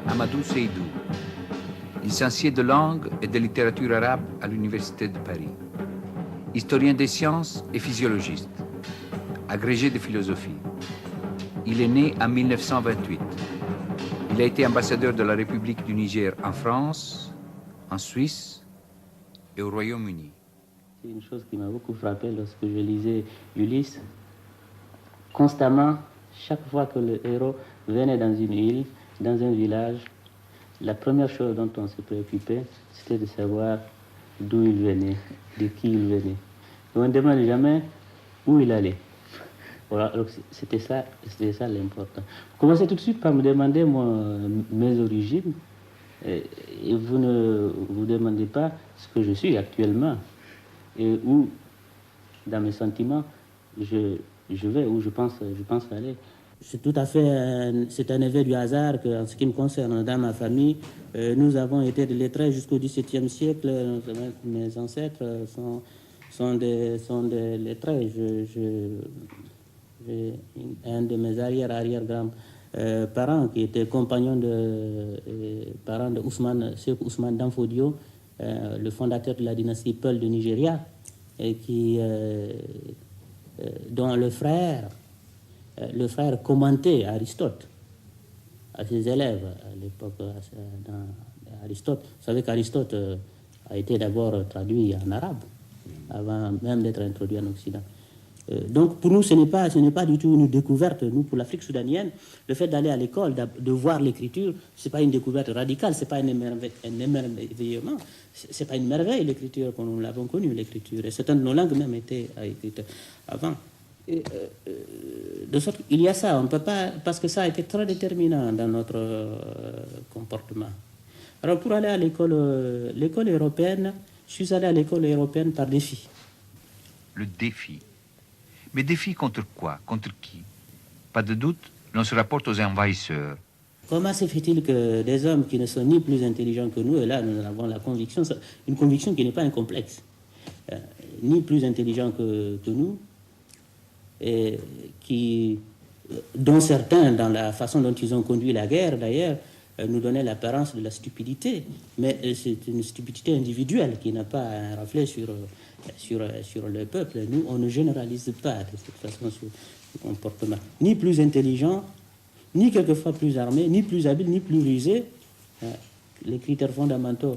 Amadou Seydou, licencié de langue et de littérature arabe à l'Université de Paris, historien des sciences et physiologiste, agrégé de philosophie. Il est né en 1928. Il a été ambassadeur de la République du Niger en France, en Suisse et au Royaume-Uni. C'est une chose qui m'a beaucoup frappé lorsque je lisais Ulysse. Constamment, chaque fois que le héros venait dans une île, dans un village, la première chose dont on se préoccupait, c'était de savoir d'où il venait, de qui il venait. Et on ne demandait jamais où il allait. Voilà, donc c'était ça l'important. Vous commencez tout de suite par me demander mes origines, et vous ne vous demandez pas ce que je suis actuellement, et où, dans mes sentiments, je vais, où je pense aller. C'est tout à fait c'est un effet du hasard qu'en ce qui me concerne, dans ma famille, nous avons été des lettrés jusqu'au XVIIe siècle. Mes ancêtres sont des lettrés. J'ai un de mes arrière-grands-parents qui était compagnon parent de Cheikh Ousmane Danfodio, le fondateur de la dynastie Peul de Nigeria, et dont le frère commentait Aristote à ses élèves à l'époque. Aristote, vous savez qu'Aristote a été d'abord traduit en arabe avant même d'être introduit en Occident. Donc pour nous, ce n'est pas du tout une découverte. Nous, pour l'Afrique soudanienne, le fait d'aller à l'école, de voir l'écriture, c'est pas une découverte radicale, c'est pas un émerveillement, c'est pas une merveille l'écriture comme nous l'avons connue, l'écriture. Et certaines de nos langues même étaient écrites avant. Et, de sorte qu'il y a ça, on ne peut pas, parce que ça a été très déterminant dans notre comportement. Alors pour aller à l'école européenne, je suis allé à l'école européenne par défi. Le défi. Mais défi contre quoi? Contre qui? Pas de doute, l'on se rapporte aux envahisseurs. Comment se fait-il que des hommes qui ne sont ni plus intelligents que nous, et là nous avons la conviction, une conviction qui n'est pas un complexe, ni plus intelligents que nous, et dont certains, dans la façon dont ils ont conduit la guerre d'ailleurs, nous donnaient l'apparence de la stupidité, mais c'est une stupidité individuelle qui n'a pas un reflet sur le peuple. Nous, on ne généralise pas de cette façon sur le comportement. Ni plus intelligent, ni quelquefois plus armé, ni plus habile, ni plus rusé. Les critères fondamentaux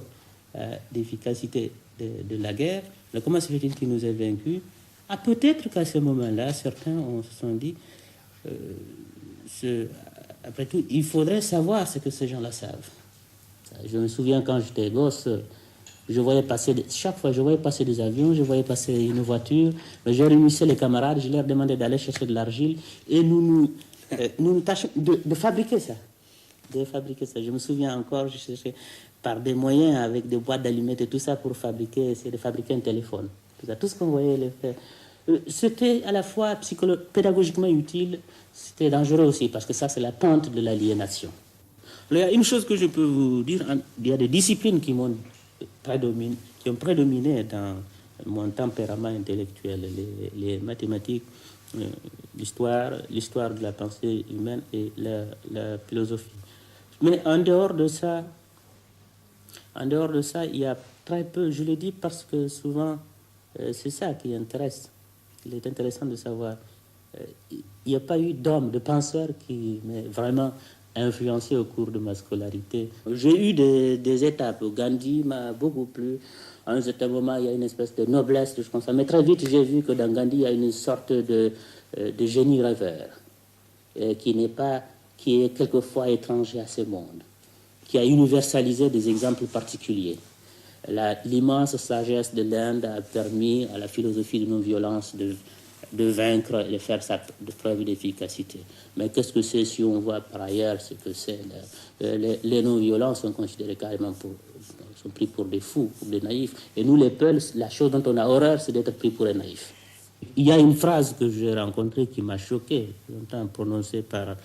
d'efficacité de la guerre. Mais comment se fait-il qu'il nous ait vaincus? Peut-être qu'à ce moment-là, certains se sont dit, après tout, il faudrait savoir ce que ces gens-là savent. Je me souviens quand j'étais gosse, chaque fois je voyais passer des avions, je voyais passer une voiture, je réunissais les camarades, je leur demandais d'aller chercher de l'argile, et nous tâchions de fabriquer ça. Je me souviens encore, je cherchais par des moyens avec des boîtes d'allumettes et tout ça pour fabriquer un téléphone. Tout ce qu'on voyait les faire. C'était à la fois pédagogiquement utile, c'était dangereux aussi, parce que ça, c'est la pente de l'aliénation. Il y a une chose que je peux vous dire, il y a des disciplines qui ont prédominé dans mon tempérament intellectuel, les mathématiques, l'histoire de la pensée humaine et la philosophie. Mais en dehors de ça, il y a très peu, je le dis parce que souvent, c'est ça qui intéresse. Il est intéressant de savoir. Il n'y a pas eu d'homme, de penseur qui m'ait vraiment influencé au cours de ma scolarité. J'ai eu des étapes. Gandhi m'a beaucoup plu. À un certain moment, il y a une espèce de noblesse, je pense. Mais très vite, j'ai vu que dans Gandhi, il y a une sorte de génie rêveur qui est quelquefois étranger à ce monde, qui a universalisé des exemples particuliers. L'immense sagesse de l'Inde a permis à la philosophie de non-violence de vaincre et de faire de preuve d'efficacité. Mais qu'est-ce que c'est si on voit par ailleurs ce que c'est? Les non-violents sont considérés carrément sont pris pour des fous, pour des naïfs. Et nous, les Peuls, la chose dont on a horreur, c'est d'être pris pour un naïf. Il y a une phrase que j'ai rencontrée qui m'a choqué, longtemps prononcée par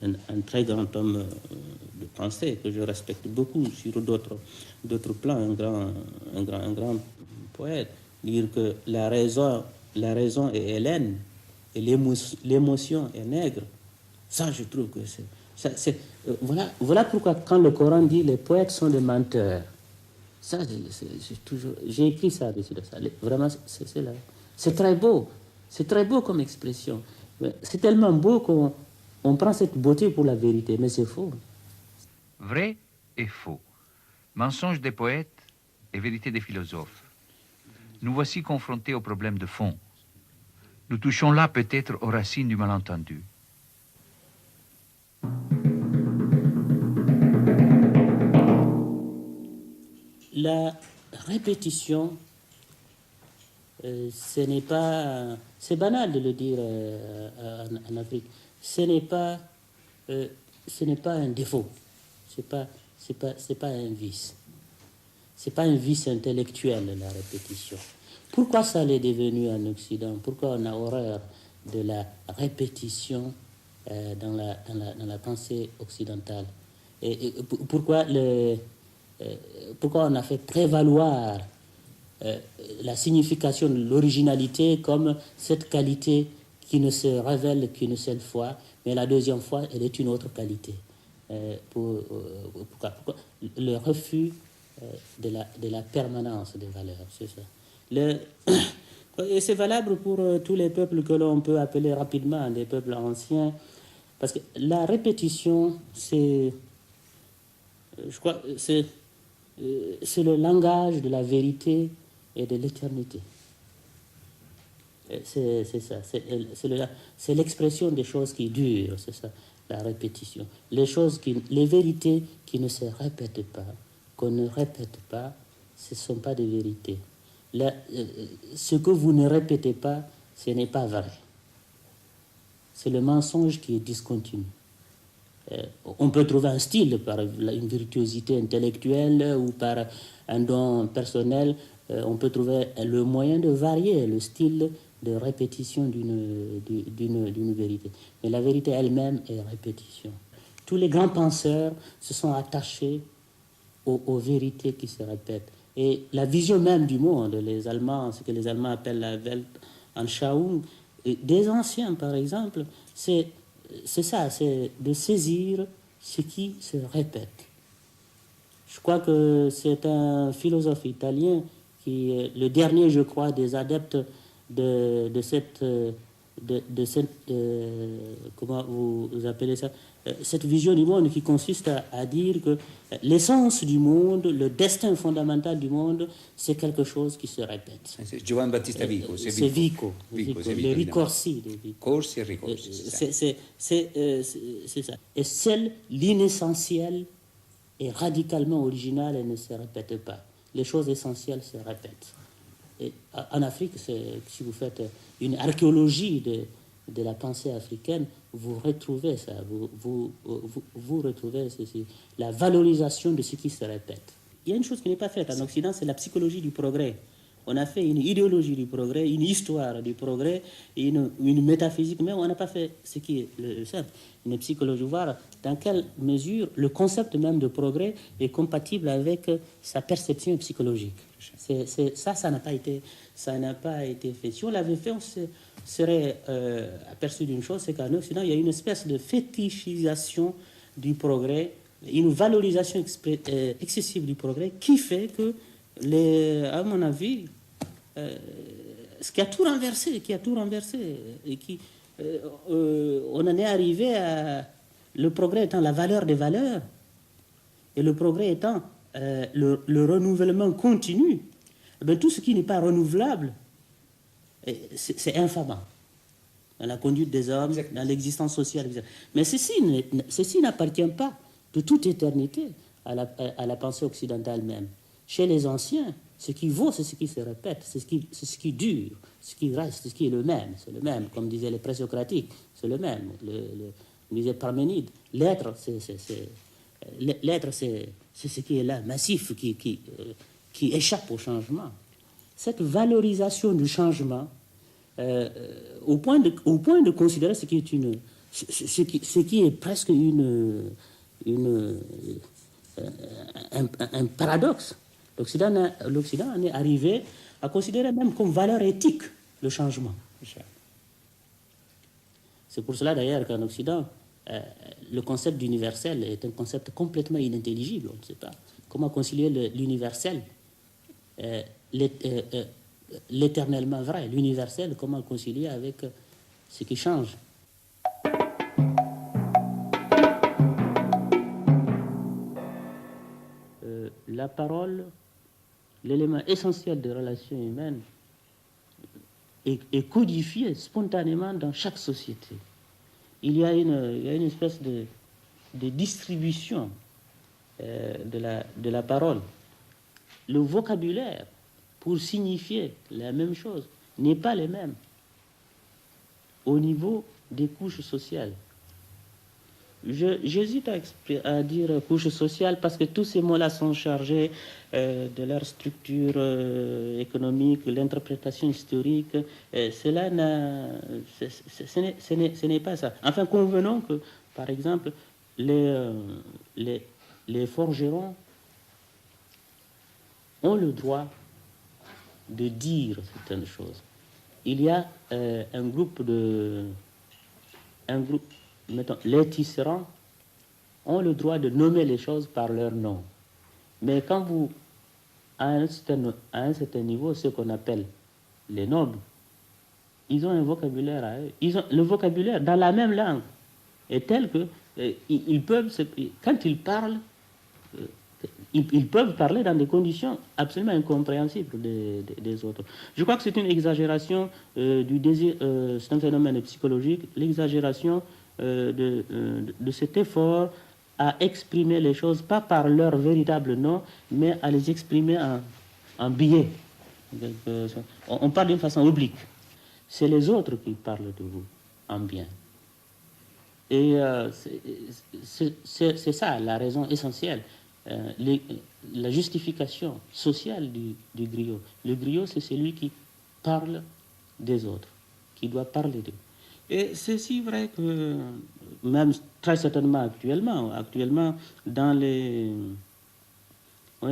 un très grand homme de pensée que je respecte beaucoup sur d'autres plans, un grand poète, dire que la raison est hellène et l'émotion est nègre. Ça, je trouve que voilà pourquoi quand le Coran dit les poètes sont des menteurs, ça, j'ai écrit ça dessus de ça. Vraiment, c'est là. C'est très beau comme expression. C'est tellement beau qu'on prend cette beauté pour la vérité, mais c'est faux. Vrai et faux. Mensonge des poètes et vérité des philosophes. Nous voici confrontés au problème de fond. Nous touchons là peut-être aux racines du malentendu. La répétition, c'est banal de le dire en Afrique, ce n'est pas un défaut, c'est pas un vice. C'est pas un vice intellectuel, la répétition. Pourquoi ça l'est devenu en Occident? Pourquoi on a horreur de la répétition dans la pensée occidentale? Et pourquoi on a fait prévaloir la signification de l'originalité comme cette qualité qui ne se révèle qu'une seule fois, mais la deuxième fois, elle est une autre qualité. Pourquoi le refus de la permanence des valeurs, c'est ça. Et c'est valable pour tous les peuples que l'on peut appeler rapidement des peuples anciens, parce que la répétition, c'est le langage de la vérité et de l'éternité. C'est ça, c'est l'expression des choses qui durent, c'est ça, la répétition. Les vérités qui ne se répètent pas, qu'on ne répète pas, ce ne sont pas des vérités. Ce que vous ne répétez pas, ce n'est pas vrai. C'est le mensonge qui est discontinu. On peut trouver un style par une virtuosité intellectuelle ou par un don personnel. On peut trouver le moyen de varier le style de répétition d'une vérité. Mais la vérité elle-même est répétition. Tous les grands penseurs se sont attachés aux vérités qui se répètent. Et la vision même du monde, les Allemands, ce que les Allemands appellent la Weltanschauung, des anciens par exemple, c'est ça, c'est de saisir ce qui se répète. Je crois que c'est un philosophe italien qui est le dernier, je crois, des adeptes de cette comment vous appelez ça, cette vision du monde qui consiste à dire que l'essence du monde, le destin fondamental du monde, c'est quelque chose qui se répète. C'est Giovanni Battista Vico. C'est Vico, les ricorsi. Corsi et ricorsi, c'est ça. Et seul l'inessentiel est radicalement original et ne se répète pas. Les choses essentielles se répètent. Et en Afrique, si vous faites une archéologie de la pensée africaine, vous retrouvez ça, vous retrouvez ceci, la valorisation de ce qui se répète. Il y a une chose qui n'est pas faite en Occident, c'est la psychologie du progrès. On a fait une idéologie du progrès, une histoire du progrès, une métaphysique, mais on n'a pas fait ce qui est le simple, une psychologie, voir dans quelle mesure le concept même de progrès est compatible avec sa perception psychologique. Ça n'a pas été fait. Si on l'avait fait, on serait aperçu d'une chose, c'est qu'en Occident, il y a une espèce de fétichisation du progrès, une valorisation excessive du progrès qui fait que, à mon avis, ce qui a tout renversé, et on en est arrivé à le progrès étant la valeur des valeurs, et le progrès étant le renouvellement continu. Ben, tout ce qui n'est pas renouvelable, c'est infamant dans la conduite des hommes, dans l'existence sociale, etc. Mais ceci n'appartient pas de toute éternité à la pensée occidentale même. Chez les anciens, Ce qui vaut, c'est ce qui se répète, c'est ce qui dure, ce qui reste, ce qui est le même. C'est le même, comme disaient les présocratiques, c'est le même. Disait Parménide, l'être, c'est ce qui est là, massif, qui échappe au changement. Cette valorisation du changement, au point de considérer ce qui est presque un paradoxe. L'Occident en est arrivé à considérer même comme valeur éthique le changement. C'est pour cela d'ailleurs qu'en Occident, le concept d'universel est un concept complètement inintelligible. On ne sait pas comment concilier l'universel, l'éternellement vrai, l'universel, comment le concilier avec ce qui change. La parole, l'élément essentiel des relations humaines, est codifié spontanément dans chaque société. Il y a une espèce de distribution de la parole. Le vocabulaire, pour signifier la même chose, n'est pas le même au niveau des couches sociales. J'hésite à dire couche sociale parce que tous ces mots-là sont chargés de leur structure économique, l'interprétation historique. Ce n'est pas ça. Enfin, convenons que, par exemple, les forgerons ont le droit de dire certaines choses. Il y a un groupe, mettons, les tisserands ont le droit de nommer les choses par leur nom. Mais quand vous, à un certain niveau, ce qu'on appelle les nobles, ils ont un vocabulaire à eux. Le vocabulaire, dans la même langue, est tel que ils peuvent, quand ils parlent, ils peuvent parler dans des conditions absolument incompréhensibles des autres. Je crois que c'est une exagération du désir, c'est un phénomène psychologique, l'exagération de cet effort à exprimer les choses, pas par leur véritable nom, mais à les exprimer en biais. On parle d'une façon oblique. C'est les autres qui parlent de vous en bien. Et c'est ça la raison essentielle. La justification sociale du griot. Le griot, c'est celui qui parle des autres, qui doit parler d'eux. Et c'est si vrai que, même très certainement actuellement dans les je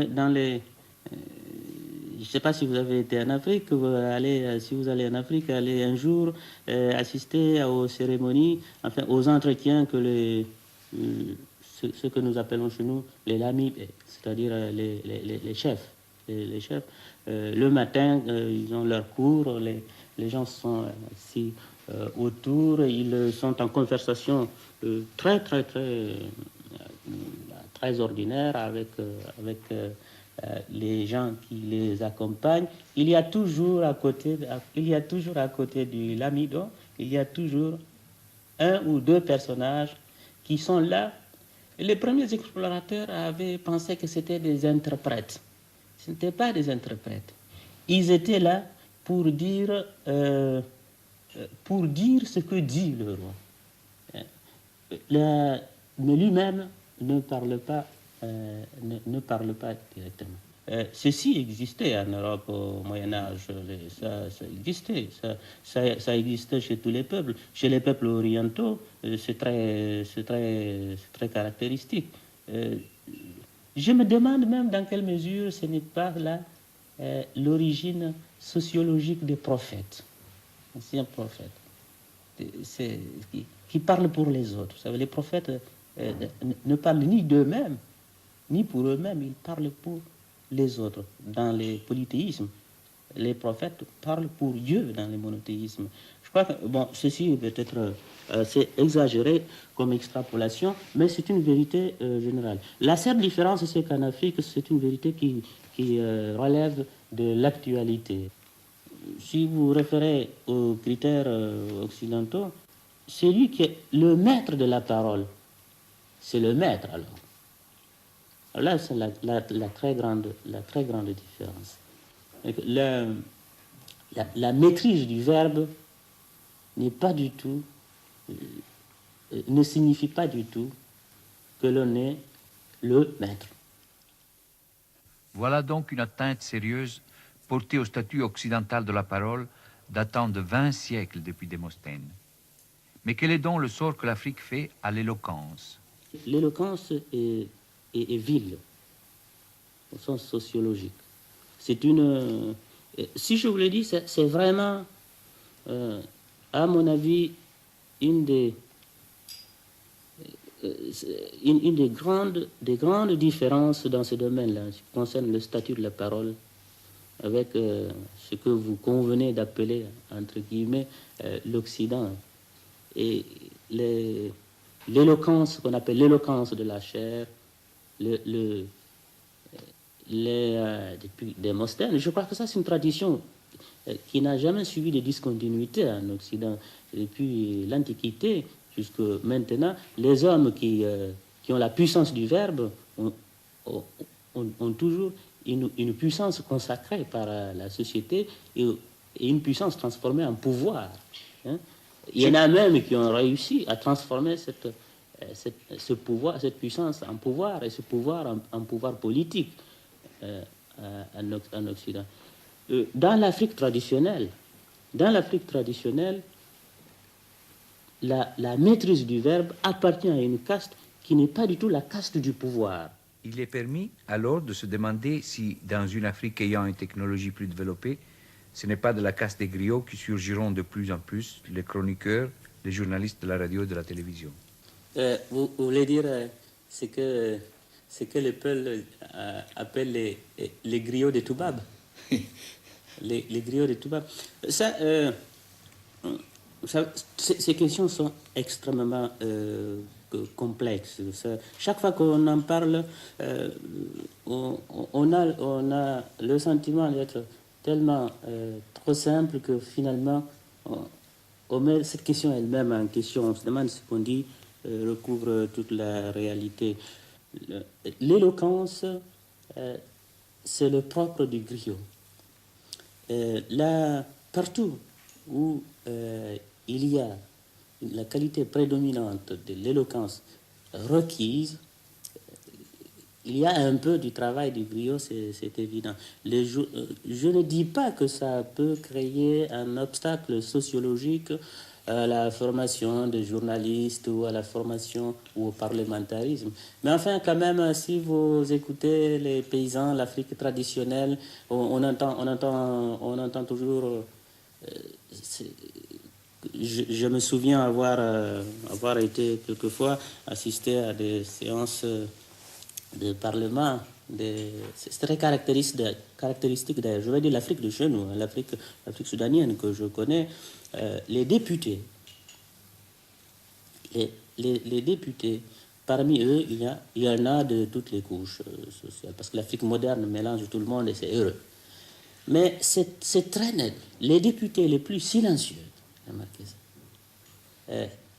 ne sais pas si vous avez été en Afrique, si vous allez en Afrique, allez un jour assister aux cérémonies, enfin aux entretiens que ce que nous appelons chez nous les lamis, c'est-à-dire les chefs. Les chefs, le matin, ils ont leur cours, les gens sont assis autour, ils sont en conversation très ordinaire avec les gens qui les accompagnent. Il y a toujours à côté du lamido, il y a toujours un ou deux personnages qui sont là. Les premiers explorateurs avaient pensé que c'était des interprètes. Ce n'étaient pas des interprètes. Ils étaient là pour dire ce que dit le roi. Mais lui-même ne parle pas directement. Ceci existait en Europe au Moyen-Âge, ça existait, ça existait chez tous les peuples. Chez les peuples orientaux, c'est très caractéristique. Je me demande même dans quelle mesure ce n'est pas là l'origine sociologique des prophètes. Anciens prophètes, qui parlent pour les autres. Vous savez, les prophètes ne parlent ni d'eux-mêmes, ni pour eux-mêmes, ils parlent pour les autres. Dans les polythéismes, les prophètes parlent pour Dieu dans les monothéismes. Je crois que, ceci peut-être c'est exagéré comme extrapolation, mais c'est une vérité générale. La seule différence, c'est qu'en Afrique, c'est une vérité qui relève de l'actualité. Si vous référez aux critères occidentaux, celui qui est le maître de la parole, c'est le maître alors. Là, c'est la très grande différence. La maîtrise du verbe n'est pas du tout, ne signifie pas du tout que l'on est le maître. Voilà donc une atteinte sérieuse portée au statut occidental de la parole datant de 20 siècles depuis Démosthène. Mais quel est donc le sort que l'Afrique fait à l'éloquence? L'éloquence est vile, au sens sociologique. C'est une... si je vous l'ai dit, c'est vraiment, à mon avis, une des grandes différences dans ce domaine-là, qui concerne le statut de la parole, avec ce que vous convenez d'appeler, entre guillemets, l'Occident. Et l'éloquence, qu'on appelle l'éloquence de la chair, depuis Démosthène, je crois que ça, c'est une tradition qui n'a jamais suivi de discontinuité en Occident. Depuis l'Antiquité jusqu'à maintenant, les hommes qui ont la puissance du verbe ont toujours une puissance consacrée par la société et une puissance transformée en pouvoir. Hein. Il y en a même qui ont réussi à transformer ce pouvoir, cette puissance en pouvoir, et ce pouvoir en pouvoir politique en Occident. Dans l'Afrique traditionnelle, la maîtrise du verbe appartient à une caste qui n'est pas du tout la caste du pouvoir. Il est permis alors de se demander si, dans une Afrique ayant une technologie plus développée, ce n'est pas de la caste des griots qui surgiront de plus en plus les chroniqueurs, les journalistes de la radio et de la télévision. Vous voulez dire ce que le peuple appelle les griots de Toubab. les griots de Toubab. Ces questions sont extrêmement complexes. Chaque fois qu'on en parle, on a le sentiment d'être tellement trop simple que finalement, on met cette question elle-même en question. On se demande ce qu'on dit recouvre toute la réalité. L'éloquence, c'est le propre du griot. Là, partout où il y a la qualité prédominante de l'éloquence requise, il y a un peu du travail du griot, c'est évident. Je ne dis pas que ça peut créer un obstacle sociologique à la formation des journalistes ou à la formation ou au parlementarisme. Mais enfin, quand même, si vous écoutez les paysans, l'Afrique traditionnelle, on entend toujours... Je me souviens avoir été quelquefois assisté à des séances de parlement. C'est très caractéristique d'ailleurs, je vais dire l'Afrique de chez nous, l'Afrique soudanienne que je connais. Les députés, parmi eux, il y en a de toutes les couches sociales, parce que l'Afrique moderne mélange tout le monde et c'est heureux. Mais c'est très net. Les députés les plus silencieux, remarquez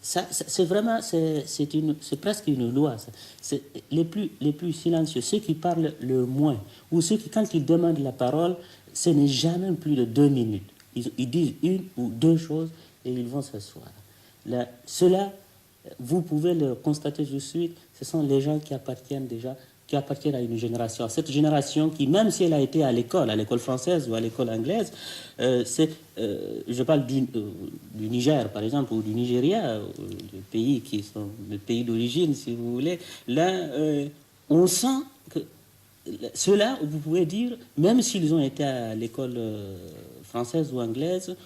ça. C'est vraiment, c'est presque une loi. C'est les plus silencieux, ceux qui parlent le moins, ou ceux qui, quand ils demandent la parole, ce n'est jamais plus de 2 minutes. Ils disent une ou deux choses et ils vont s'asseoir. Cela, vous pouvez le constater tout de suite, ce sont les gens qui appartiennent à une génération. Cette génération qui, même si elle a été à l'école française ou à l'école anglaise, je parle du Niger, par exemple, ou du Nigeria, des pays qui sont mes pays d'origine, si vous voulez. Là, on sent que ceux-là, vous pouvez dire, même s'ils ont été à l'école française ou anglaise,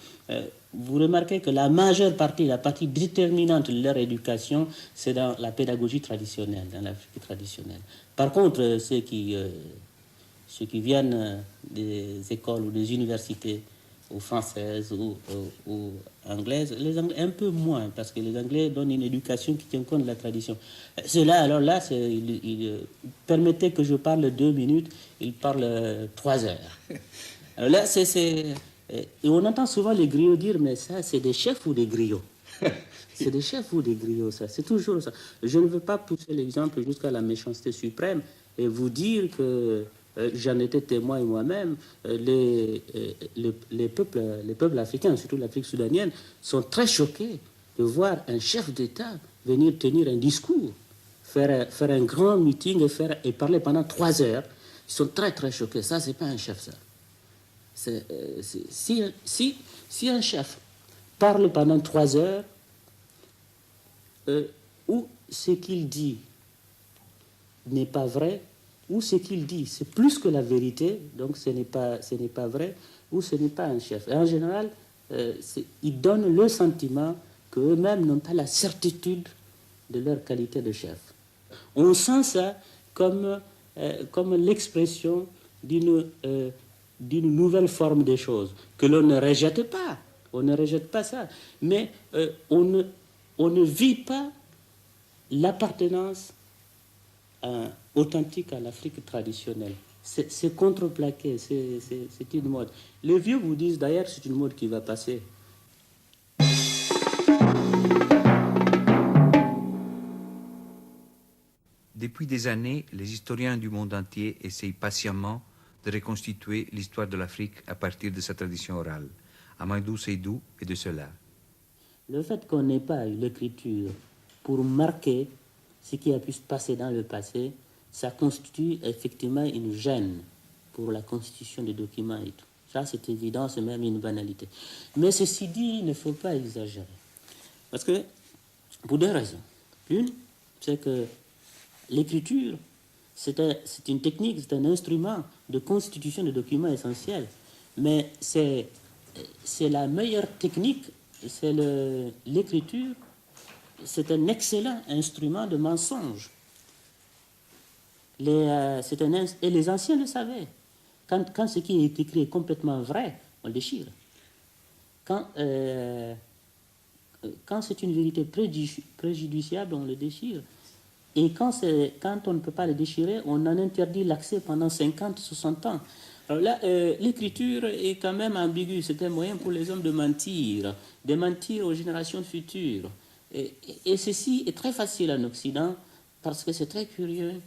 vous remarquez que la majeure partie, la partie déterminante de leur éducation, c'est dans la pédagogie traditionnelle, dans l'Afrique traditionnelle. Par contre, ceux qui viennent des écoles ou des universités ou françaises ou anglaises, les Anglais un peu moins, parce que les Anglais donnent une éducation qui tient compte de la tradition. Ceux-là, alors là, permettez que je parle 2 minutes, ils parlent 3 heures. Alors là, et on entend souvent les griots dire, mais ça, c'est des chefs ou des griots? C'est des chefs ou des griots, ça. C'est toujours ça. Je ne veux pas pousser l'exemple jusqu'à la méchanceté suprême et vous dire que j'en étais témoin moi-même, les peuples africains, surtout l'Afrique soudanienne, sont très choqués de voir un chef d'État venir tenir un discours, faire un grand meeting et parler pendant 3 heures. Ils sont très très choqués. Ça, c'est pas un chef, ça. Si un chef parle pendant 3 heures, ou ce qu'il dit n'est pas vrai, ou ce qu'il dit c'est plus que la vérité, donc ce n'est pas vrai, ou ce n'est pas un chef. Et en général, ils donnent le sentiment qu'eux-mêmes n'ont pas la certitude de leur qualité de chef. On sent ça comme l'expression d'une nouvelle forme des choses, que l'on ne rejette pas. On ne rejette pas ça. Mais on ne vit pas l'appartenance authentique à l'Afrique traditionnelle. C'est contreplaqué, c'est une mode. Les vieux vous disent d'ailleurs c'est une mode qui va passer. Depuis des années, les historiens du monde entier essayent patiemment de reconstituer l'histoire de l'Afrique à partir de sa tradition orale. Amadou Seydou est de cela. Le fait qu'on n'ait pas eu l'écriture pour marquer ce qui a pu se passer dans le passé, ça constitue effectivement une gêne pour la constitution des documents et tout. Ça, c'est évident, c'est même une banalité. Mais ceci dit, il ne faut pas exagérer. Parce que, pour 2 raisons. L'une, c'est que l'écriture, c'est une technique, c'est un instrument de constitution de documents essentiels. Mais c'est la meilleure technique, c'est l'écriture, c'est un excellent instrument de mensonge. Et les anciens le savaient. Quand ce qui est écrit est complètement vrai, on le déchire. Quand c'est une vérité préjudiciable, on le déchire. Et quand on ne peut pas le déchirer, on en interdit l'accès pendant 50, 60 ans. Alors là, l'écriture est quand même ambiguë. C'est un moyen pour les hommes de mentir aux générations futures. Et ceci est très facile en Occident parce que c'est très curieux.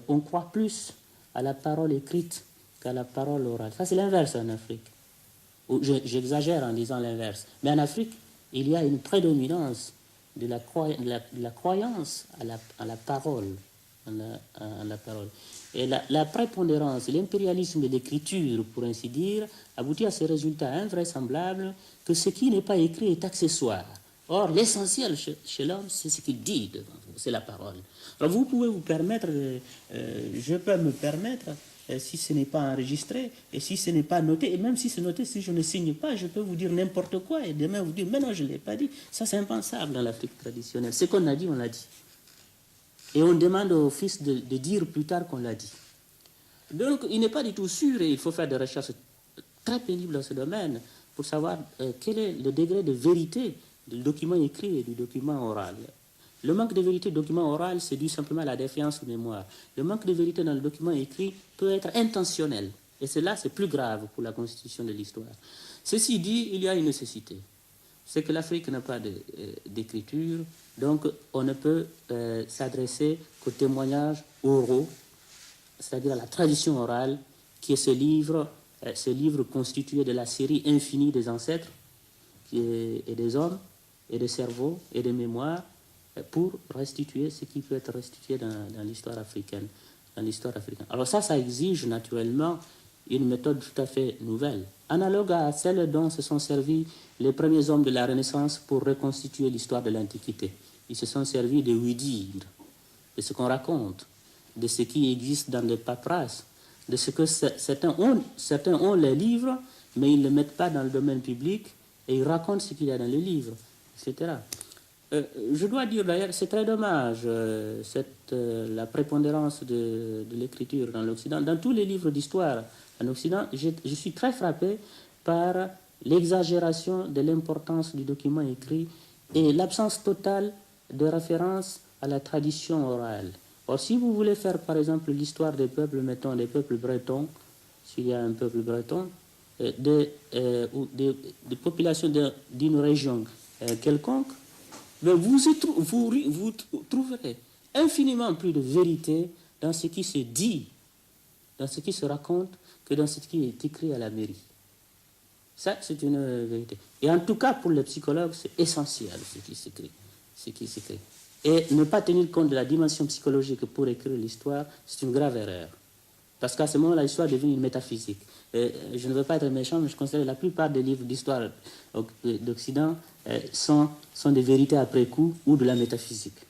On croit plus à la parole écrite qu'à la parole orale. Ça, c'est l'inverse en Afrique. J'exagère en disant l'inverse. Mais en Afrique, il y a une prédominance de la croyance à la parole. À la parole. Et la prépondérance, l'impérialisme de l'écriture, pour ainsi dire, aboutit à ce résultat invraisemblable que ce qui n'est pas écrit est accessoire. Or, l'essentiel chez l'homme, c'est ce qu'il dit devant vous, c'est la parole. Alors, vous pouvez vous permettre, je peux me permettre, si ce n'est pas enregistré, et si ce n'est pas noté, et même si c'est noté, si je ne signe pas, je peux vous dire n'importe quoi, et demain vous dire, mais non, je ne l'ai pas dit. Ça, c'est impensable dans l'Afrique traditionnelle. Ce qu'on a dit, on l'a dit. Et on demande au fils de dire plus tard qu'on l'a dit. Donc, il n'est pas du tout sûr, et il faut faire des recherches très pénibles dans ce domaine, pour savoir quel est le degré de vérité du document écrit et du document oral. Le manque de vérité du document oral, c'est dû simplement à la défiance de mémoire. Le manque de vérité dans le document écrit peut être intentionnel. Et cela, c'est plus grave pour la constitution de l'histoire. Ceci dit, il y a une nécessité. C'est que l'Afrique n'a pas d'écriture, donc on ne peut s'adresser qu'aux témoignages oraux, c'est-à-dire à la tradition orale, qui est ce livre constitué de la série infinie des ancêtres, et des hommes, et des cerveaux, et des mémoires, pour restituer ce qui peut être restitué dans l'histoire africaine. Alors ça exige naturellement une méthode tout à fait nouvelle, analogue à celle dont se sont servis les premiers hommes de la Renaissance pour reconstituer l'histoire de l'Antiquité. Ils se sont servis de oui-dire, de ce qu'on raconte, de ce qui existe dans les paperasses, de ce que certains ont les livres, mais ils ne le mettent pas dans le domaine public, et ils racontent ce qu'il y a dans les livres, etc. Je dois dire d'ailleurs, c'est très dommage, la prépondérance de l'écriture dans l'Occident. Dans tous les livres d'histoire en Occident, je suis très frappé par l'exagération de l'importance du document écrit et l'absence totale de référence à la tradition orale. Or, si vous voulez faire, par exemple, l'histoire des peuples, mettons, des peuples bretons, s'il y a un peuple breton, ou des populations d'une région quelconque, mais vous trouverez infiniment plus de vérité dans ce qui se dit dans ce qui se raconte que dans ce qui est écrit à la mairie. Ça, c'est une vérité. Et en tout cas, pour les psychologues, c'est essentiel ce qui s'écrit. Et ne pas tenir compte de la dimension psychologique pour écrire l'histoire, c'est une grave erreur. Parce qu'à ce moment-là, l'histoire devient une métaphysique. Et je ne veux pas être méchant, mais je considère que la plupart des livres d'histoire d'Occident sont des vérités après coup ou de la métaphysique.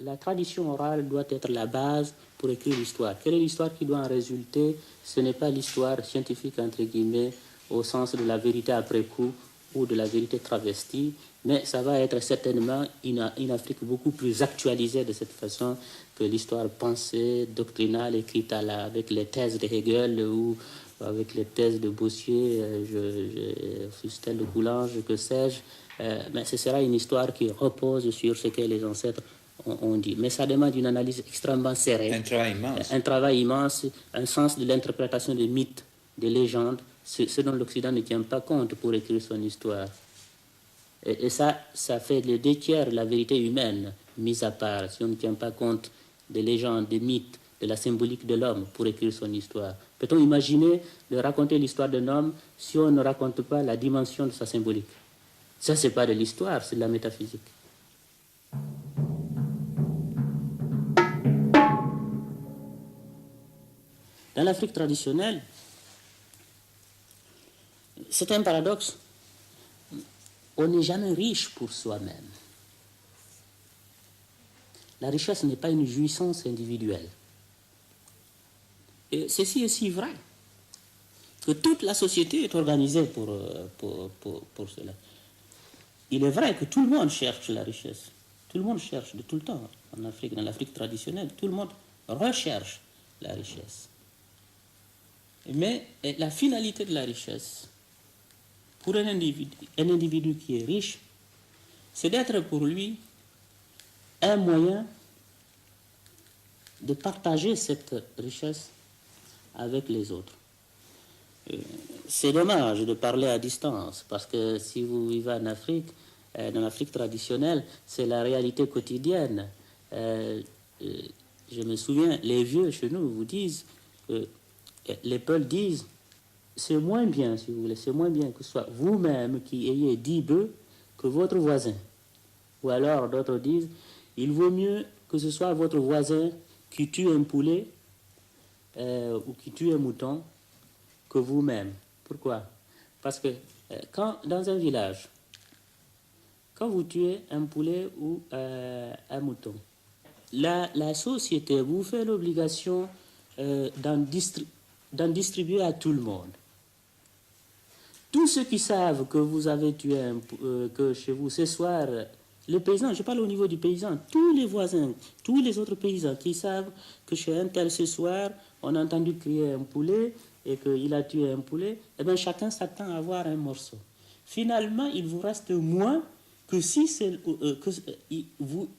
La tradition orale doit être la base pour écrire l'histoire. Quelle est l'histoire qui doit en résulter? Ce n'est pas l'histoire scientifique, entre guillemets, au sens de la vérité après coup ou de la vérité travestie, mais ça va être certainement une Afrique beaucoup plus actualisée de cette façon que l'histoire pensée, doctrinale, écrite avec les thèses de Hegel ou avec les thèses de Bossier, Fustel de Coulanges, que sais-je. Mais ce sera une histoire qui repose sur ce que les ancêtres ont dit. Mais ça demande une analyse extrêmement serrée. Un travail immense, un sens de l'interprétation des mythes, des légendes, ce dont l'Occident ne tient pas compte pour écrire son histoire. Et ça fait les 2/3 de la vérité humaine, mise à part, si on ne tient pas compte des légendes, des mythes, de la symbolique de l'homme pour écrire son histoire. Peut-on imaginer de raconter l'histoire d'un homme si on ne raconte pas la dimension de sa symbolique? Ça, c'est pas de l'histoire, c'est de la métaphysique. Dans l'Afrique traditionnelle, c'est un paradoxe. On n'est jamais riche pour soi-même. La richesse n'est pas une jouissance individuelle. Et ceci est si vrai que toute la société est organisée pour cela. Il est vrai que tout le monde cherche la richesse. Tout le monde cherche de tout le temps. En Afrique, dans l'Afrique traditionnelle, tout le monde recherche la richesse. Mais la finalité de la richesse, pour un individu qui est riche, c'est d'être pour lui un moyen de partager cette richesse avec les autres. C'est dommage de parler à distance, parce que si vous vivez en Afrique, dans l'Afrique traditionnelle, c'est la réalité quotidienne. Je me souviens, les vieux chez nous vous disent, les Peuls disent, c'est moins bien, si vous voulez, c'est moins bien que ce soit vous-même qui ayez 10 bœufs que votre voisin. Ou alors d'autres disent, il vaut mieux que ce soit votre voisin qui tue un poulet ou qui tue un mouton que vous-même. Pourquoi? Parce que quand dans un village, quand vous tuez un poulet ou un mouton, la société vous fait l'obligation d'en distribuer à tout le monde. Tous ceux qui savent que vous avez tué que chez vous ce soir, les paysans, je parle au niveau du paysan, tous les voisins, tous les autres paysans qui savent que chez un tel ce soir, on a entendu crier un poulet et qu'il a tué un poulet, eh bien chacun s'attend à avoir un morceau. Finalement, il vous reste moins que si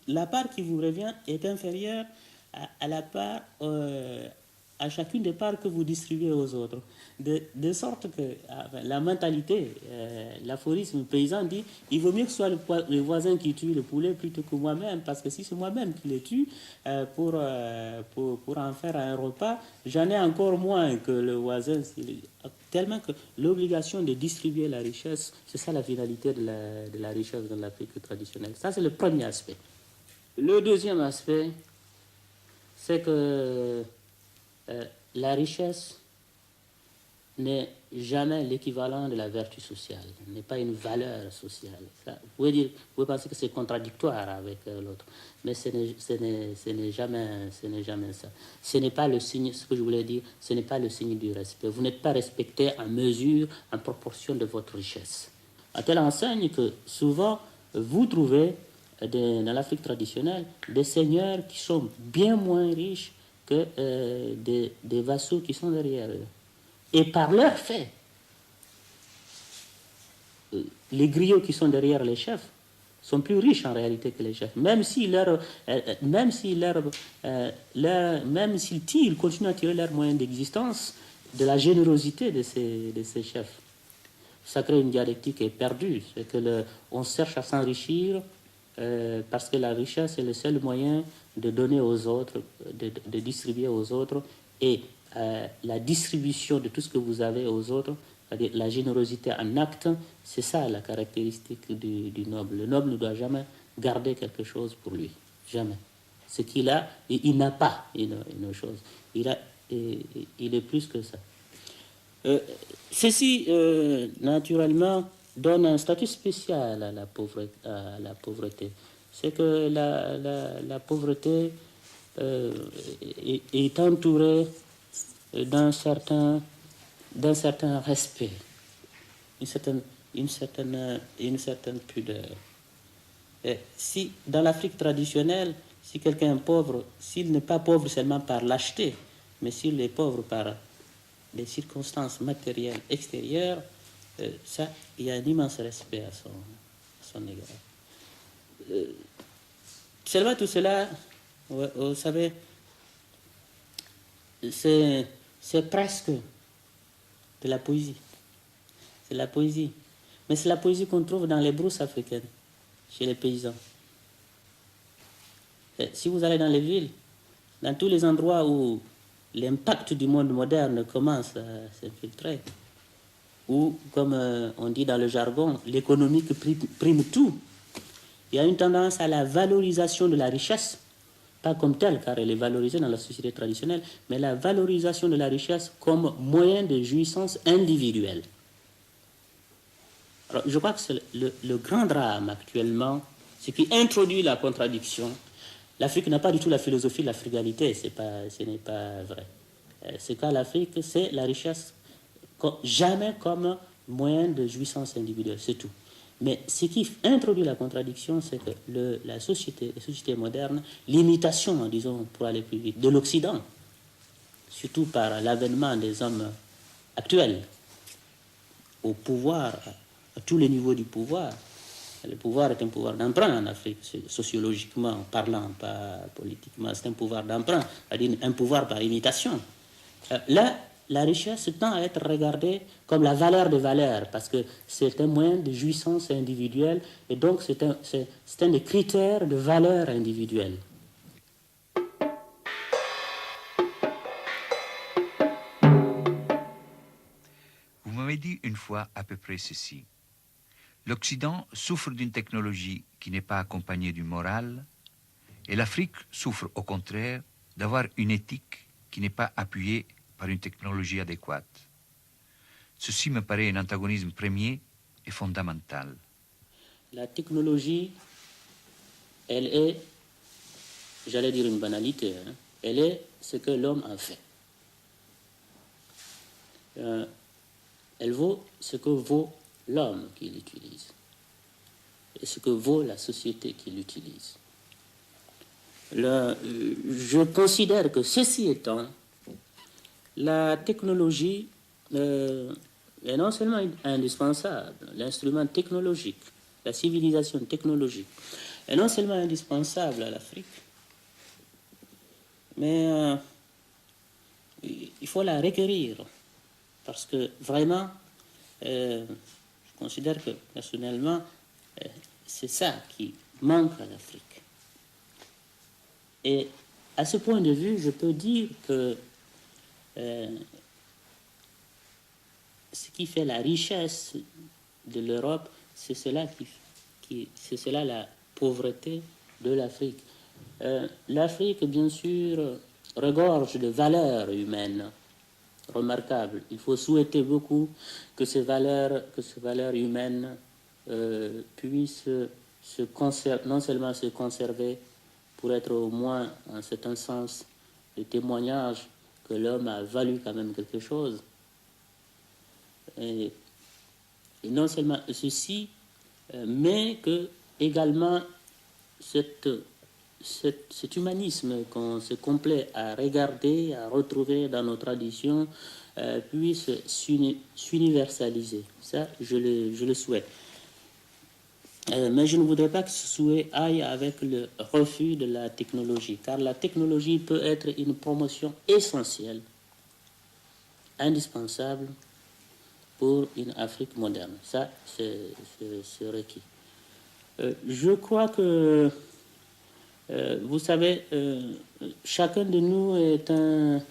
la part qui vous revient est inférieure à la part, à chacune des parts que vous distribuez aux autres. De sorte que la mentalité, l'aphorisme paysan dit, il vaut mieux que ce soit le voisin qui tue le poulet plutôt que moi-même, parce que si c'est moi-même qui le tue pour en faire un repas, j'en ai encore moins que le voisin. Tellement que l'obligation de distribuer la richesse, c'est ça la finalité de la richesse dans l'Afrique traditionnelle. Ça, c'est le premier aspect. Le deuxième aspect, c'est que la richesse n'est jamais l'équivalent de la vertu sociale, n'est pas une valeur sociale. Ça, vous pouvez penser que c'est contradictoire avec l'autre, mais ce n'est jamais ça. Ce n'est pas le signe, ce que je voulais dire, ce n'est pas le signe du respect. Vous n'êtes pas respecté en mesure, en proportion de votre richesse. À telle enseigne que souvent, vous trouvez dans l'Afrique traditionnelle des seigneurs qui sont bien moins riches que des vassaux qui sont derrière eux. Et par leur fait, les griots qui sont derrière les chefs sont plus riches en réalité que les chefs. Même s'ils tirent, ils continuent à tirer leurs moyens d'existence de la générosité de ces chefs. Ça crée une dialectique perdue. C'est que on cherche à s'enrichir parce que la richesse est le seul moyen de donner aux autres, de distribuer aux autres, et la distribution de tout ce que vous avez aux autres, c'est-à-dire la générosité en acte, c'est ça la caractéristique du noble. Le noble ne doit jamais garder quelque chose pour lui, jamais. Ce qu'il a, il n'a pas une chose. Il est plus que ça. Ceci, naturellement, donne un statut spécial à la pauvreté. C'est que la pauvreté est entourée d'un certain respect, une certaine pudeur. Et si, dans l'Afrique traditionnelle, si quelqu'un est pauvre, s'il n'est pas pauvre seulement par lâcheté, mais s'il est pauvre par les circonstances matérielles extérieures, ça, il y a un immense respect à son égard. Seulement tout cela, vous savez, c'est presque de la poésie. C'est la poésie. Mais c'est la poésie qu'on trouve dans les brousses africaines, chez les paysans. Et si vous allez dans les villes, dans tous les endroits où l'impact du monde moderne commence à s'infiltrer, ou, comme on dit dans le jargon, l'économique prime tout, il y a une tendance à la valorisation de la richesse, pas comme telle, car elle est valorisée dans la société traditionnelle, mais la valorisation de la richesse comme moyen de jouissance individuelle. Alors, je crois que c'est le grand drame actuellement, ce qui introduit la contradiction. L'Afrique n'a pas du tout la philosophie de la frugalité, ce n'est pas vrai. Ce qu'a l'Afrique, c'est la richesse jamais comme moyen de jouissance individuelle, c'est tout. Mais ce qui introduit la contradiction, c'est que les sociétés modernes, l'imitation, disons, pour aller plus vite, de l'Occident, surtout par l'avènement des hommes actuels au pouvoir, à tous les niveaux du pouvoir. Le pouvoir est un pouvoir d'emprunt en Afrique, sociologiquement parlant, pas politiquement, c'est un pouvoir d'emprunt, c'est-à-dire un pouvoir par imitation. Là, la richesse tend à être regardée comme la valeur de valeurs, parce que c'est un moyen de jouissance individuelle, et donc c'est un des critères de valeur individuelle. Vous m'avez dit une fois à peu près ceci. L'Occident souffre d'une technologie qui n'est pas accompagnée du moral, et l'Afrique souffre au contraire d'avoir une éthique qui n'est pas appuyée par une technologie adéquate. Ceci me paraît un antagonisme premier et fondamental. La technologie, elle est, j'allais dire une banalité, elle est ce que l'homme a fait. Elle vaut ce que vaut l'homme qui l'utilise et ce que vaut la société qui l'utilise. Je considère que ceci étant, la technologie est non seulement indispensable, l'instrument technologique, la civilisation technologique est non seulement indispensable à l'Afrique, mais il faut la requérir, parce que vraiment, je considère que personnellement, c'est ça qui manque à l'Afrique. Et à ce point de vue, je peux dire que ce qui fait la richesse de l'Europe, c'est cela c'est cela la pauvreté de l'Afrique. L'Afrique, bien sûr, regorge de valeurs humaines remarquables. Il faut souhaiter beaucoup que ces valeurs humaines puissent non seulement se conserver, pour être au moins, en certain sens, le témoignage que l'homme a valu quand même quelque chose. Et non seulement ceci, mais que également cet humanisme qu'on se complaît à regarder, à retrouver dans nos traditions, puisse s'universaliser. Ça, je le souhaite. Mais je ne voudrais pas que ce souhait aille avec le refus de la technologie, car la technologie peut être une promotion essentielle, indispensable pour une Afrique moderne. Ça, c'est requis. Je crois que, vous savez, chacun de nous est un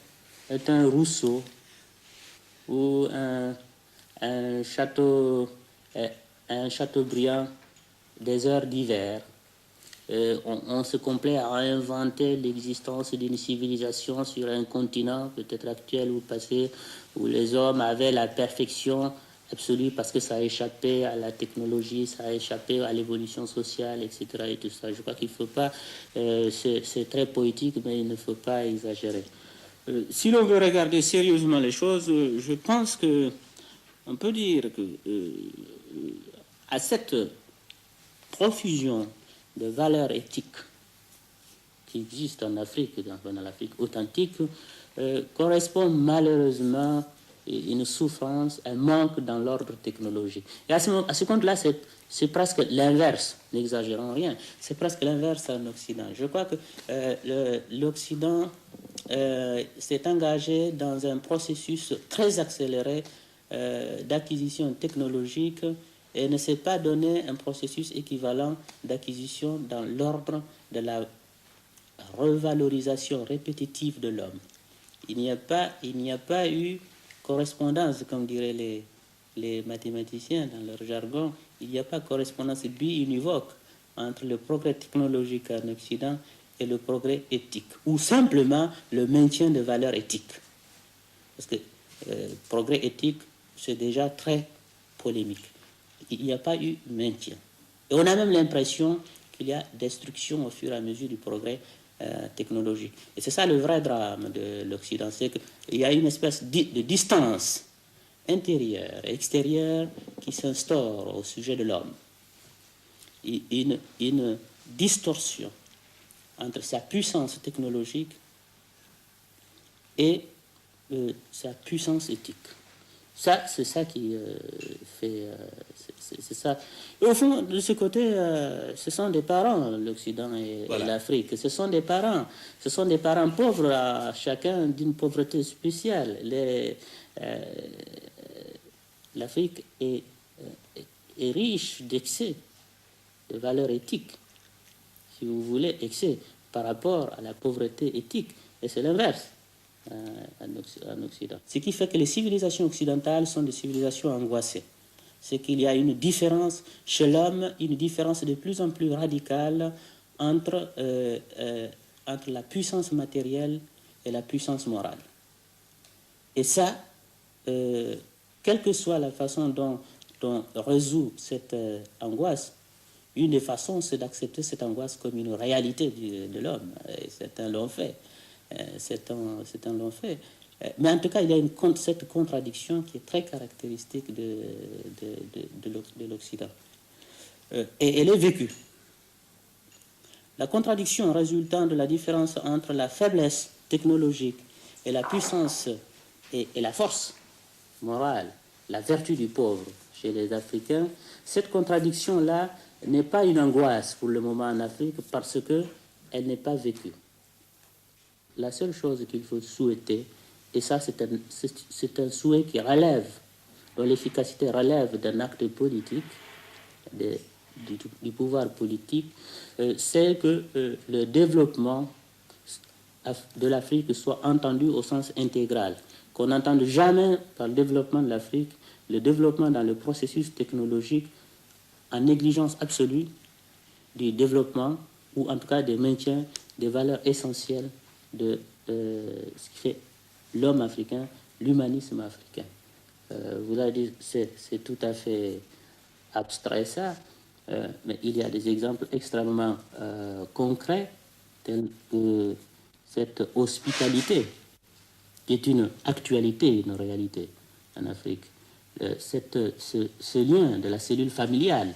est un Rousseau ou un Chateaubriand des heures d'hiver. On se complaît à inventer l'existence d'une civilisation sur un continent, peut-être actuel ou passé, où les hommes avaient la perfection absolue parce que ça a échappé à la technologie, ça a échappé à l'évolution sociale, etc. Et tout ça. Je crois qu'il ne faut pas, c'est très poétique, mais il ne faut pas exagérer. Si l'on veut regarder sérieusement les choses, je pense que on peut dire que à cette profusion de valeurs éthiques qui existent en Afrique, dans l'Afrique authentique, correspond malheureusement une souffrance, un manque dans l'ordre technologique. Et à ce compte-là, c'est presque l'inverse, n'exagérons rien, c'est presque l'inverse en Occident. Je crois que l'Occident s'est engagé dans un processus très accéléré d'acquisition technologique et ne s'est pas donné un processus équivalent d'acquisition dans l'ordre de la revalorisation répétitive de l'homme. Il n'y a pas eu correspondance, comme diraient les mathématiciens dans leur jargon, il n'y a pas correspondance bi-univoque entre le progrès technologique en Occident et le progrès éthique, ou simplement le maintien de valeurs éthiques. Parce que progrès éthique, c'est déjà très polémique. Il n'y a pas eu maintien. Et on a même l'impression qu'il y a destruction au fur et à mesure du progrès technologique. Et c'est ça le vrai drame de l'Occident, c'est qu'il y a une espèce de distance intérieure et extérieure qui s'instaure au sujet de l'homme. Une distorsion entre sa puissance technologique et sa puissance éthique. Ça, c'est ça qui fait... c'est ça. Et au fond, de ce côté, ce sont des parents, l'Occident et l'Afrique. Ce sont des parents pauvres, à chacun d'une pauvreté spéciale. L'Afrique est riche d'excès, de valeurs éthiques, si vous voulez, excès par rapport à la pauvreté éthique. Et c'est l'inverse en Occident. Ce qui fait que les civilisations occidentales sont des civilisations angoissées. C'est qu'il y a une différence chez l'homme, une différence de plus en plus radicale entre la puissance matérielle et la puissance morale. Et ça, quelle que soit la façon dont on résout cette angoisse, une des façons, c'est d'accepter cette angoisse comme une réalité de l'homme. Certains l'ont fait. Certains l'ont fait. Mais en tout cas, il y a cette contradiction qui est très caractéristique de l'Occident. Et elle est vécue. La contradiction résultant de la différence entre la faiblesse technologique et la puissance et la force morale, la vertu du pauvre chez les Africains, cette contradiction-là n'est pas une angoisse pour le moment en Afrique parce qu'elle n'est pas vécue. La seule chose qu'il faut souhaiter, et ça c'est un souhait qui relève, dont l'efficacité relève d'un acte politique, du pouvoir politique, c'est que le développement de l'Afrique soit entendu au sens intégral, qu'on n'entende jamais par le développement de l'Afrique, le développement dans le processus technologique en négligence absolue du développement, ou en tout cas des maintiens des valeurs essentielles de ce qui fait l'homme africain, l'humanisme africain. Vous allez dire, c'est tout à fait abstrait ça, mais il y a des exemples extrêmement concrets, tels que cette hospitalité, qui est une actualité, une réalité en Afrique. Ce lien de la cellule familiale,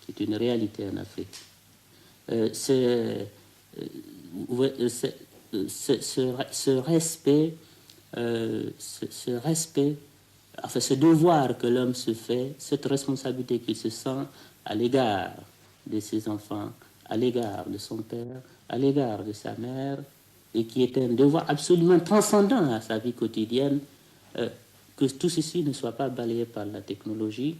qui est une réalité en Afrique. Ce respect, enfin ce devoir que l'homme se fait, cette responsabilité qu'il se sent à l'égard de ses enfants, à l'égard de son père, à l'égard de sa mère, et qui est un devoir absolument transcendant à sa vie quotidienne, que tout ceci ne soit pas balayé par la technologie,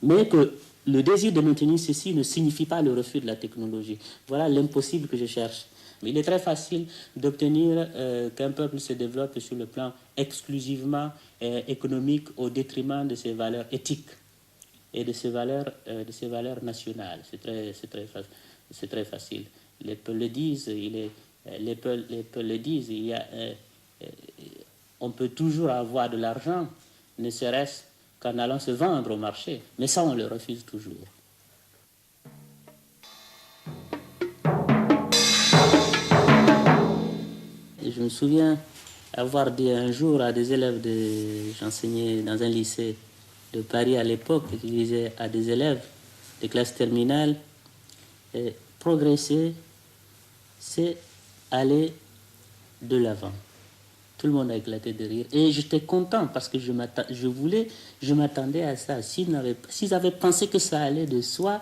mais que le désir de maintenir ceci ne signifie pas le refus de la technologie. Voilà l'impossible que je cherche Il est très facile d'obtenir qu'un peuple se développe sur le plan exclusivement économique au détriment de ses valeurs éthiques et de ses valeurs nationales. C'est très facile. Les peuples le disent, les peuples le disent, on peut toujours avoir de l'argent, ne serait-ce qu'en allant se vendre au marché. Mais ça, on le refuse toujours. Je me souviens avoir dit un jour à des élèves, j'enseignais dans un lycée de Paris à l'époque, je disais à des élèves de classe terminale, progresser, c'est aller de l'avant. Tout le monde a éclaté de rire. Et j'étais content parce que je m'attendais à ça. S'ils avaient pensé que ça allait de soi,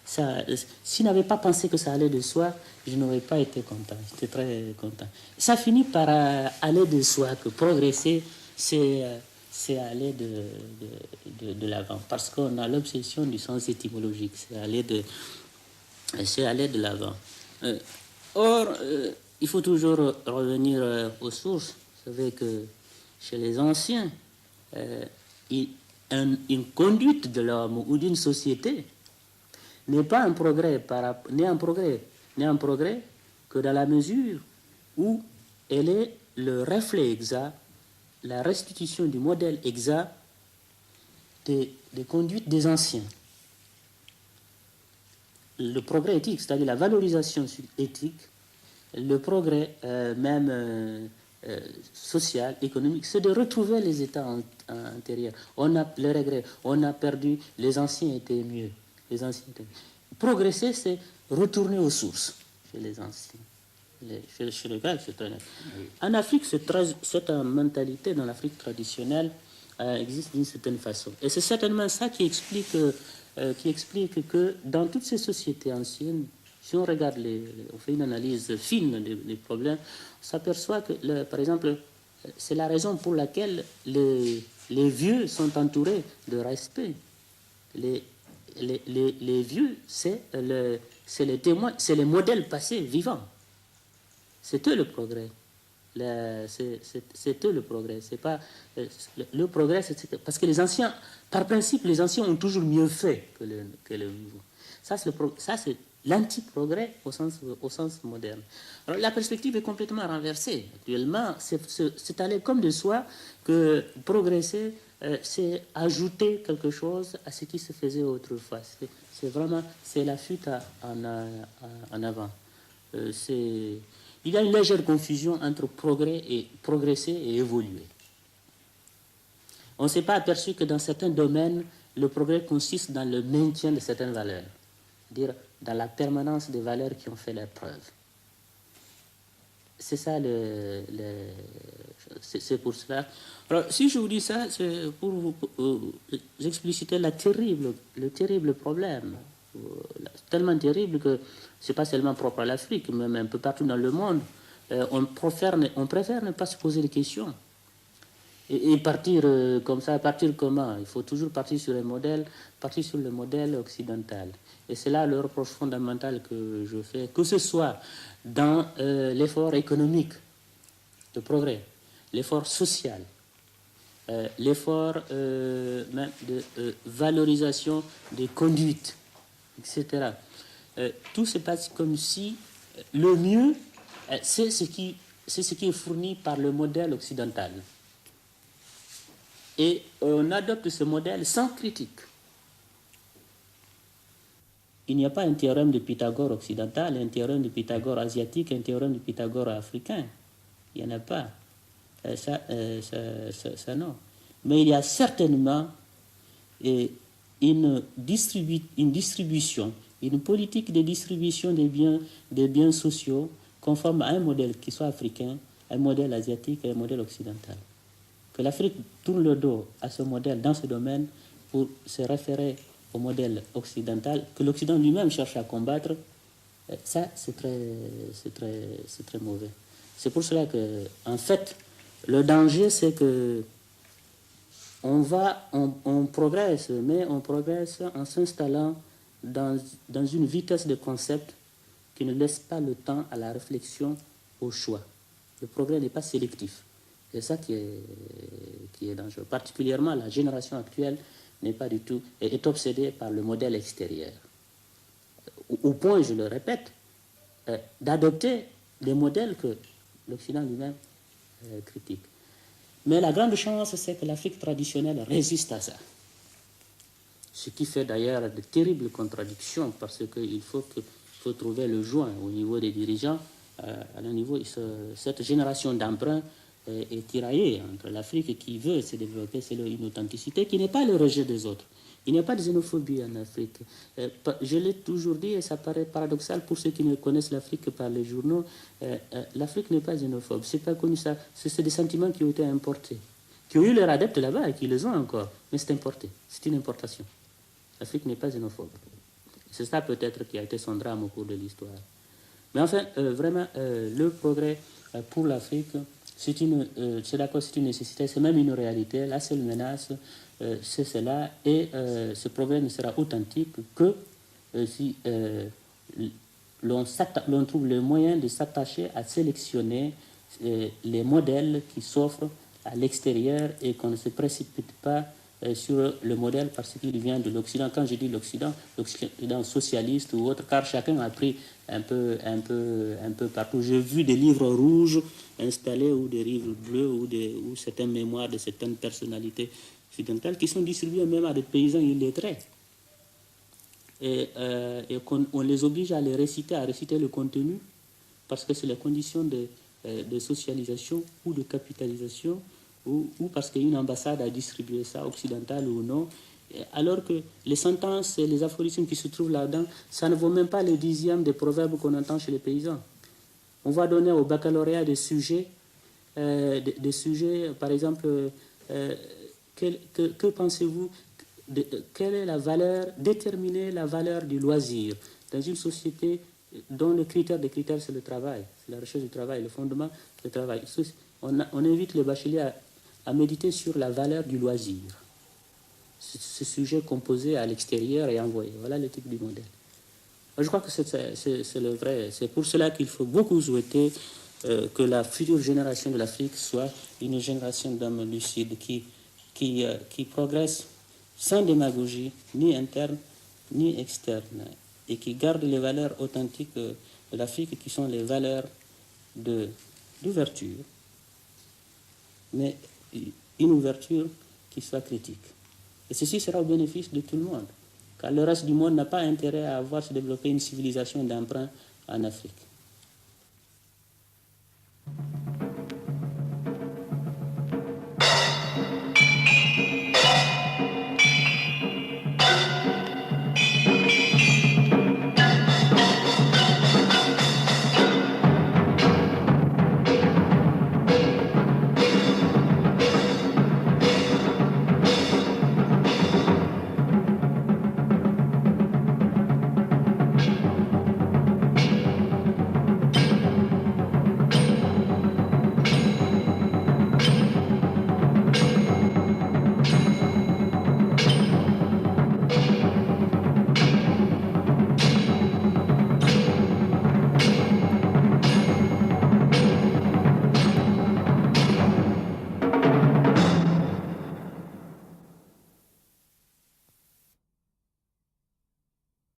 s'ils n'avaient pas pensé que ça allait de soi, je n'aurais pas été content. J'étais très content. Ça finit par aller de soi, que progresser, c'est aller de l'avant. Parce qu'on a l'obsession du sens étymologique. C'est aller de l'avant. Or, il faut toujours revenir aux sources. Vous savez que chez les anciens, une conduite de l'homme ou d'une société n'est pas un progrès, n'est un progrès que dans la mesure où elle est le reflet exact, la restitution du modèle exact des conduites des anciens. Le progrès éthique, c'est-à-dire la valorisation éthique, le progrès même social, économique, c'est de retrouver les états antérieurs. Le regret, on a perdu, les anciens étaient mieux. Progresser, c'est retourner aux sources chez les anciens. Chez les Grecs, c'est très net. En Afrique, cette mentalité dans l'Afrique traditionnelle existe d'une certaine façon. Et c'est certainement ça qui explique que dans toutes ces sociétés anciennes, si on regarde, on fait une analyse fine des problèmes, on s'aperçoit que, par exemple, c'est la raison pour laquelle les vieux sont entourés de respect. Les vieux, c'est les témoins, c'est les modèles passés vivants. C'est eux le progrès. C'est eux le progrès. C'est pas le progrès, c'est parce que les anciens, par principe, les anciens ont toujours mieux fait que le nouveau. Ça, c'est l'anti-progrès au sens moderne. Alors, la perspective est complètement renversée. Actuellement, c'est aller comme de soi que progresser, c'est ajouter quelque chose à ce qui se faisait autrefois. C'est la fuite en avant. Il y a une légère confusion entre progresser et évoluer. On ne s'est pas aperçu que dans certains domaines, le progrès consiste dans le maintien de certaines valeurs, c'est-à-dire dans la permanence des valeurs qui ont fait leur preuve. C'est ça c'est pour cela. Alors, si je vous dis ça, c'est pour vous expliciter le terrible problème. Tellement terrible que ce n'est pas seulement propre à l'Afrique, mais même un peu partout dans le monde. On préfère ne pas se poser des questions. Et partir comme ça, partir comment? Il faut toujours partir sur le modèle occidental. Et c'est là le reproche fondamental que je fais, que ce soit dans l'effort économique de progrès, l'effort social, l'effort même de valorisation des conduites, etc. Tout se passe comme si le mieux, c'est ce qui est fourni par le modèle occidental. Et on adopte ce modèle sans critique. Il n'y a pas un théorème de Pythagore occidental, un théorème de Pythagore asiatique, un théorème de Pythagore africain. Il n'y en a pas. Ça non. Mais il y a certainement une distribution, une politique de distribution des biens sociaux conforme à un modèle qui soit africain, un modèle asiatique et un modèle occidental. Que l'Afrique tourne le dos à ce modèle dans ce domaine pour se référer au modèle occidental que l'Occident lui-même cherche à combattre, ça c'est très mauvais. C'est pour cela que, en fait, le danger c'est que on progresse, mais on progresse en s'installant dans une vitesse de concept qui ne laisse pas le temps à la réflexion, au choix. Le progrès n'est pas sélectif. C'est ça qui est dangereux. Particulièrement, la génération actuelle n'est pas du tout, est obsédée par le modèle extérieur. Au point, je le répète, d'adopter des modèles que l'Occident lui-même critique. Mais la grande chance, c'est que l'Afrique traditionnelle résiste à ça. Ce qui fait d'ailleurs de terribles contradictions, parce qu'il faut trouver le joint au niveau des dirigeants. À un niveau, cette génération d'emprunts est tiraillée entre l'Afrique qui veut se développer, c'est une authenticité qui n'est pas le rejet des autres. Il n'y a pas de xénophobie en Afrique. Je l'ai toujours dit, et ça paraît paradoxal pour ceux qui ne connaissent l'Afrique que par les journaux. L'Afrique n'est pas xénophobe. C'est pas connu ça. C'est des sentiments qui ont été importés, qui ont eu leurs adeptes là-bas et qui les ont encore. Mais c'est importé. C'est une importation. L'Afrique n'est pas xénophobe. C'est ça peut-être qui a été son drame au cours de l'histoire. Mais enfin, vraiment, le progrès pour l'Afrique, c'est d'accord, c'est une nécessité, c'est même une réalité. La seule menace, c'est cela. Et ce progrès ne sera authentique que si l'on trouve le moyen de s'attacher à sélectionner les modèles qui s'offrent à l'extérieur et qu'on ne se précipite pas sur le modèle parce qu'il vient de l'Occident. Quand je dis l'Occident socialiste ou autre, car chacun a pris un peu partout. J'ai vu des livres rouges installés ou des livres bleus ou certaines mémoires de certaines personnalités occidentales qui sont distribués même à des paysans illettrés. Et on les oblige à réciter le contenu parce que c'est la condition de socialisation ou de capitalisation ou parce qu'une ambassade a distribué ça, occidentale ou non, alors que les sentences et les aphorismes qui se trouvent là-dedans, ça ne vaut même pas le 10e des proverbes qu'on entend chez les paysans. On va donner au baccalauréat des sujets, par exemple, que pensez-vous, quelle est la valeur, déterminer la valeur du loisir dans une société dont le critère des critères, c'est le travail, c'est la recherche du travail, le fondement du travail. On invite les bacheliers à méditer sur la valeur du loisir. Ce sujet composé à l'extérieur et envoyé. Voilà le type du modèle. Je crois que c'est le vrai. C'est pour cela qu'il faut beaucoup souhaiter que la future génération de l'Afrique soit une génération d'hommes lucides qui progresse sans démagogie, ni interne, ni externe, et qui garde les valeurs authentiques de l'Afrique, qui sont les valeurs d'ouverture, mais une ouverture qui soit critique. Et ceci sera au bénéfice de tout le monde, car le reste du monde n'a pas intérêt à voir se développer une civilisation d'emprunt en Afrique.